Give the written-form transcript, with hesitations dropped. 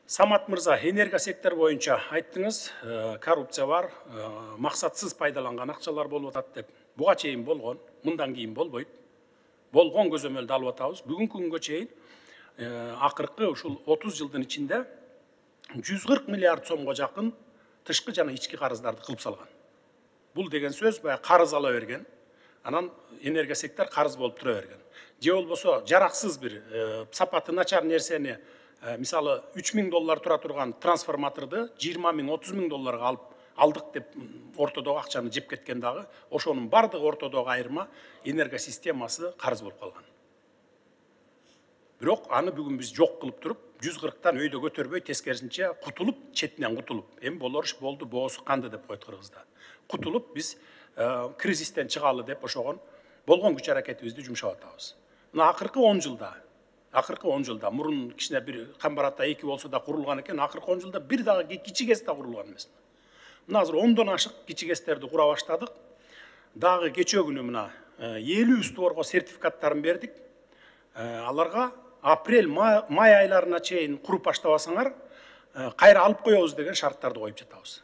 Самат мырза, энерго сектор боюнча айттыңыз, коррупция бар, максатсыз пайдаланган акчалар болуп атат деп. Буга чейин болгон, мындан кийин болбойт. Болгон көзөмөлдү алып атабыз. Бүгүнкү күнгө чейин акыркы ушул 30 жылдын ичинде 140 миллиард сомго жакын тышкы жана ички карыздарды кылып салган. Бул деген сөз баягы карыз ала берген, анан энерго сектор карыз болуп тура берген. Же болбосо жараксыз бир сапаты начар нерсени, мисалы $3000 тура турган трансформаторду 20 000, 30 000 долларга алдык деп ортодогу акчаны жеп кеткен дагы, ошонун бардыгы ортодогу айырма энерго системасы карыз болуп калган. Бирок аны бүгүн биз жок кылып туруп, 140тан өйдө көтөрбөй, тескерисинче кутулуп, четинен кутулуп, эми болор иш болду, боосу канды деп койт кыргызда. Кутулуп биз кризистен чыгалы деп ошогон болгон күч аракетибизди жумшап атабыз. Мына акыркы 10 жылда мурун кичине бир Камбарата 2 болсо да курулган экен, акыркы 10 жылда бир дагы кичи КЭС да курулган эмес. Мына азыр 10дон ашык кичи КЭСтерди кура баштадык. Дагы кечээ күнү мына 50 створго сертификаттарын бердик. Аларга апрель, май айларына чейин куруп баштабасаңар, кайра алып коебуз деген шарттарды коюп жатабыз.